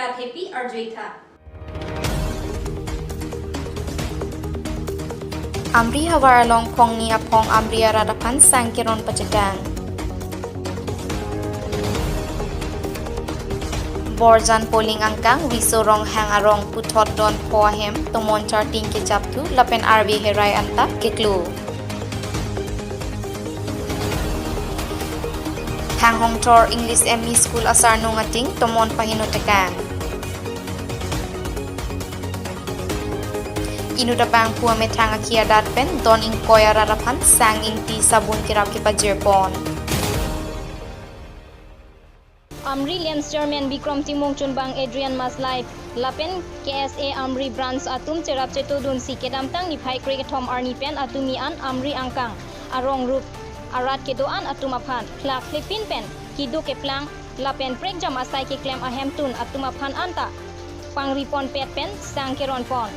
Arat Happy Arjoitha. Amri hawar along pong ni apong amri aradapan sangkiron pacedang. Borjan polling angkang wisorong hang arong puthot don poahem tomon charting ke chaptu lapen RV herai anta keklu. Hang hongtor English ME School asar nungating tomon pahinotekang. Inudapang puwa metrang akia datpen don ing koya rarapan sang ing ti sabun kirap ki pajirpon. Amri Lems Chairman Bikram Timong Chunbang Adrian Maslai Lapen KSA Amri Branch Atum Cerap Cetodun Si Kedamtang ni Pai Kriketom Arni Pen Atumian Amri Angkang Arong Rup Arat Kedoan Atumapan Klak Flipin Pen Kido Keplang Lapen Prek Jam Asai Ke Klem Ahem-tun Atumapan Anta Pangripon Pet Pen Sangkeron Pon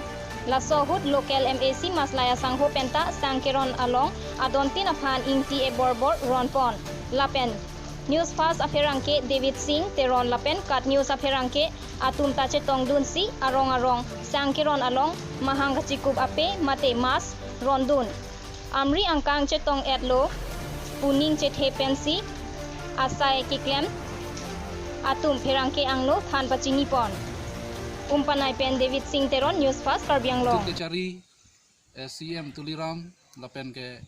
Lasohut Local MAC Maslaya Sangho Penta Sangkeron Along Adontin Apan Ingti E Borbor Ronpon Lapen News Fast Aferangke David Singh Teron Lapen Kat News Aferangke Atum Tache Tongdun Si Arong Sangkeron Along Mahang Kachikub Ape Mate Mas Rondun Amri Angkang Chetong Edlo Puning Chethe Pensi Asai Kiklem Atum Ferangke Anglo Than Pachinipon Umpanai Pen David Singh Teron News Fast Karbiang Long. Ke cari CM Tuliram lapen ke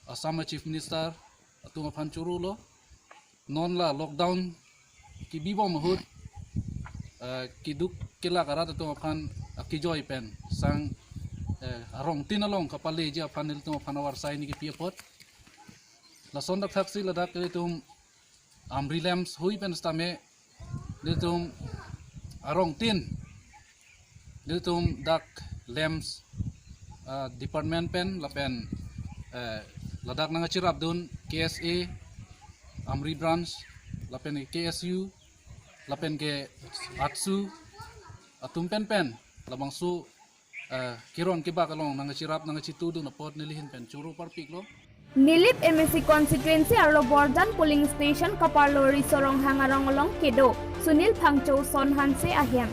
Assam Chief Minister atau mapan curu lo non la lockdown ki bibo mahut ki duk kila karat atau mapan ki joy pen sang arong tinalong kapale je apan itu mapan warsai ni ki piapot la sondak taksi la dak itu Amri Lems hui pen stame ditum arong tin ditum dak Lems department pen lapen ladak nang cirap dun KSA Amri Branch lapen ke KSU lapen ke Atsu atum pen labang su kiron ke bakalong nang cirap nang citu dun apot nilihin pen curu parpik lo. Nilip MSC constituency arlo Borjan polling station Kaparlori Sorong Hangarongolong Kedo Sunil Phangcho Son Hanse Ahem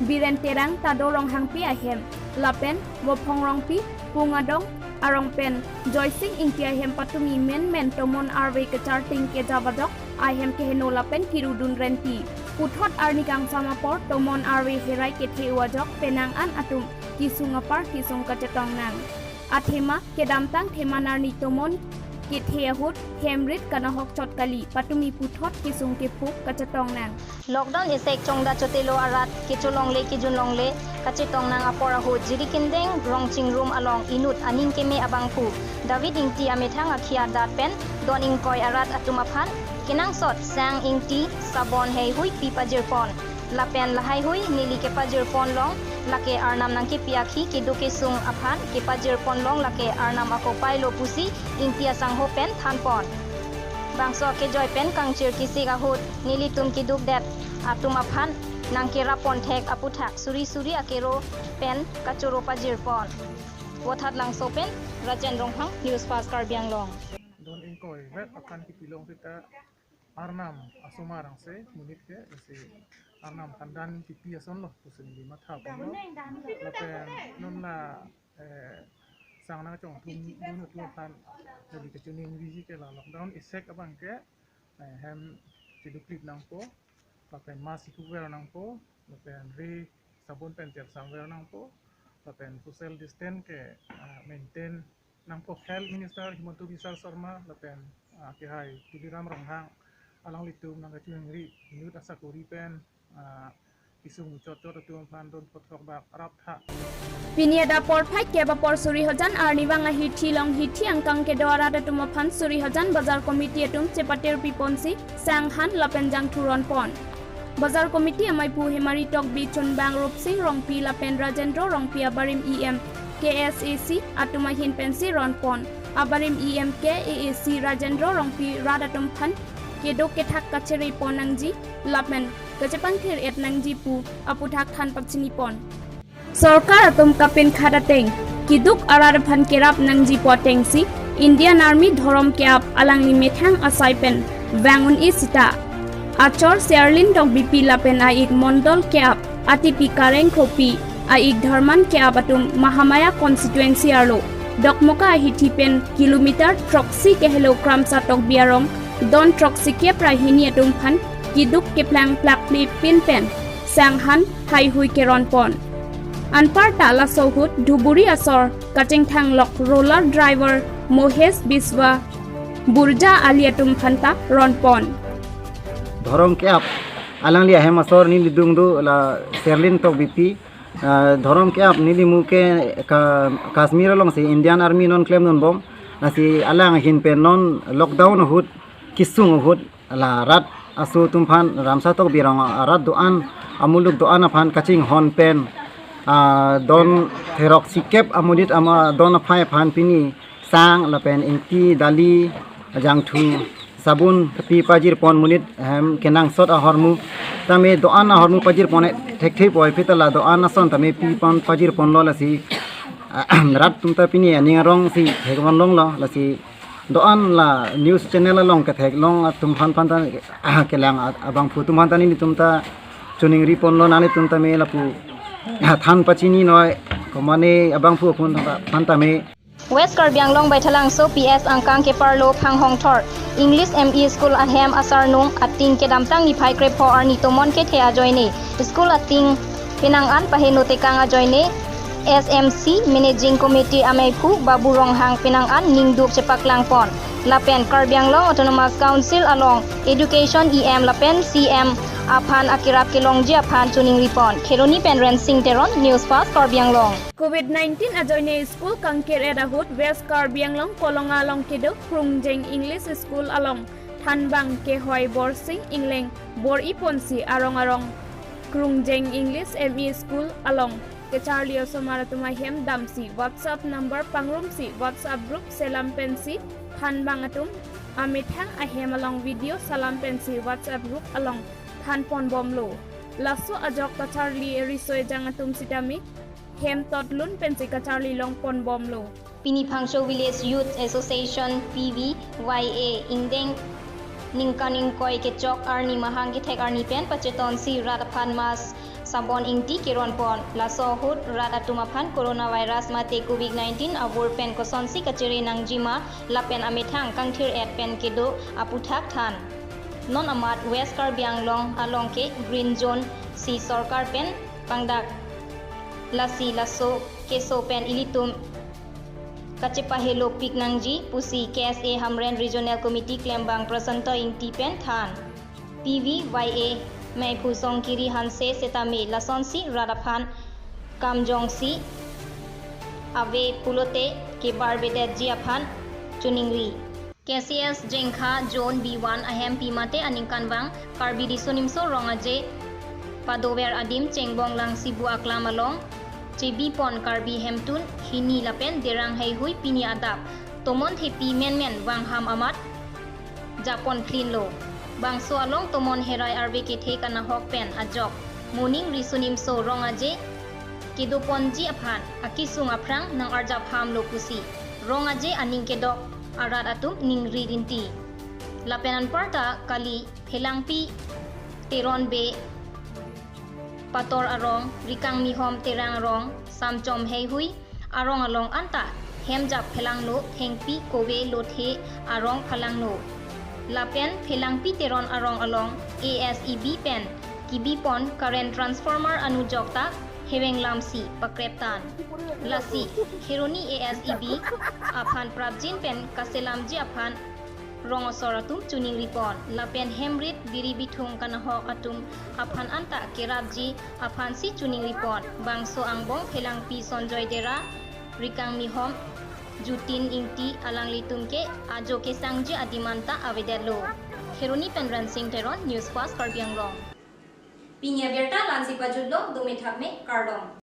Biren Terang Tadorong Hangpi Ahem Lapen Wopong Rongpi Pungadong Arong Pen Joycing Ingti Ahem Patumi Men Tomon Arve Kecharting Ke Javadok Ahem Keheno Lapen Kirudun Renti Puthot Arnikang Samapor Tomon Arve Herai Kethe Wajok Penang An Atum Kisungapar Kisung Kacetong Nang Athema Kedamtang Themanarni Tomon Kithehut Hemrit Kanahok Chotkali Patumi Puthot Kisung Kepuk Kacetong Nang Lockdown isek chongda chotelo arat kicholong le kijunlong le kacetong nang apora ho jirikindeng rongching room along inut aning keme abangpu David ingti amethang akhia datpen don ingkoi arat atumaphan kinang sot sang ingti sabon hei hui pipa jirpon lapen lahai hui nili kepa jirpon long lake arnam nang kepiakhi kiduke sung aphan kepa jirpon long lake arnam akopai lo pusi ingti asang ho pen thanpon bangso ke joy pen kangchir kisi kahut nili tum kiduk dep atum aphan nang kira pon thek aputhak suri akero pen kachoro pajirpon wothat lang so pen rajan ronghang News Fast Karbiang Long don ingkoi vet akan kipilong kita arnam asumarang se munit ke si arnam kandan kipi ason loh pusin di matha pon lapen non la sang na chong tum dun tu tan jadi kecuning biji ke la lockdown isek abang ke hem tiduklit nang po lapen masih kuwer nang po lapen re sabun pentel samwer nang po lapen social distance ke maintain nang po health minister Himanto Biswal Sarma lapen kihai Tuliram Ranghang alang litum nang kecuning ri minut asa kuri pen isung cocot tu pandon potok bak arab tha Piniada por phai keba por suri hojan arniwanga hithi long hithi angkang ke dwara datuma phan suri hojan bazar committee atum chepater piponsi sanghan lapenjang thuron pon bazar committee amaipu hemari tok bi chunbang rup sing rongpi lapen rajendro rongpi abarim em KSAC atuma hin pensi ron pon abarim em KAAC rajendro rongpi radatum phan kedo kethak kachere ponangji lapen kachepang thir et nangji pu aputhak than pakchini pon Sarkar atom kapin khadateng kiduk arar phan kerap nangji potengsi Indian Army dhorom keap alangli methang asaipen bangun isita Achor Sherlin dong BP lapen aik Mondol Keap atipi Kareng Kopi aik Dharman Keap atum Mahamaya constituency arlo dokmoka hitipen kilometer troksi kilogram satok biarong don troksi ke prahini atum phan kiduk keplang plak pin pen sanghan hai hui keron pon anpar tala sohut dhuburi asor kating thang lok roller driver Mohesh Biswa burja aliatum phanta ronpon ধরম কে আপ আলাং লিয়া হেম আসর নি লিদুং দু লা সেরলিন টক বিপি ধরম কে আপ নি লিমুকে কাশ্মীর লং সি ইন্ডিয়ান আর্মি নন ক্লেম নন বম নাসি আলাং হিন pe non lockdown hut kisung hut la rat asu tumphan ramsa tok birang rat doan amuluk doan aphan kaching hon pen don therok sikep amudit ama don phai phan pini sang la pen inti dali jang thu sabun tapi pajir pon munit hem kenang sot ahormu tame doan ahormu pajir pon thek thek poi fitala doan ason tame pi pon pajir pon lo lasi rat tumta pini ani rong si thekon long lo lasi doan la news channel long ka thek long tum phan phan ta kelang abang pu tum phan ta ni tumta chuning ri pon lo nani tumta me lapu than pachini noi komane abang pu phan ta me West Karbi Anglong Baithalang so PS Angkang ke Parlo Phang Hong Thor English ME School Ahem Asar Nung ating ke damtang ni phai krep for ni tomon ke thea joine school ating pinang an paheno tekang a joine SMC Managing Committee Amaipu Babu Ronghang pinang an ningdup chepaklang pon lapen Karbi Anglong Autonomous Council along Education EM lapen CM aphan akirap kilong ji aphan tuning ripon kheroni penren singteron news fast Karbi Anglong COVID-19 ajoine school kangkir edahut West Karbi Anglong kolonga long kedo krungjeng English school along thanbang ke hoi borsing ingleng bor iponsi arong krungjeng English ME school along ke charlio somaratuma hem damsi WhatsApp number pangrumsi WhatsApp group selam pensi thanbang atum amithang ahem along video salam pensi WhatsApp group along than pon bomlo lasso ajok ka charli risoi jangatum sitami hem totlun pensi ka charli long pon bomlo Pini Phangcho Village Youth Association PVYA Indeng Ningkaning koi ke chok arni mahang ke thek arni pen pacheton si radaphan mas sabon ingti keron pon laso hut radatuma phan coronavirus mate COVID-19 abur pen koson si kachere nangjima lapen amethang kangthir et pen kedo aputhak than non amat West Karbi Anglong along ke green zone si sarkar pen pangdak lasi laso keso pen ilitum kachepa helo piknangji pusi KSA Hamren Regional Committee Klembang Prasanto ingti pen than PVYA mai phusong kiri hanse setame lasonsi radaphan kamjongsi ave pulote ke barbede jiaphan chuningri KCS Jengkha Zone B1 ahem pimate aningkan bang Karbi disonimso rongaje padover adim chengbong lang sibu aklamalong JB pon Karbi hemtun hini lapen derang hei hui pini adap tomon thepi men wangham amat japon clean lo bangso along tomon herai arbe ke the kana hok pen ajok morning risunim so rongaje kedo ponji aphan akisung aprang nang arjap ham lo pusi rongaje aning kedok arat atum ningri dinti lapenan parta kali phelangpi teron be pator arong rikang mihom terang rong samchom hei hui arong along anta hemjap phelang lo thengpi kowe lo the arong phalang no lapen phelangpi teron arong along ASEB pen kibi pon current transformer anu jokta heweng lamsi pakreptan lasi kheroni ASEB aphan prabjin pen kaselamji aphan rongosoratum tuning ripon lapen hemrit biri bithung kana hok atum aphan anta kerabji aphan si tuning ripon bangso angbong phelangpi sonjoy dera rikang mihom jutin ingti alang litum ke ajo ke sangji adimanta avedelo kheroni penran sing teron news fast Karbi Anglong pinya berta lansi pajullo dume thapme kardom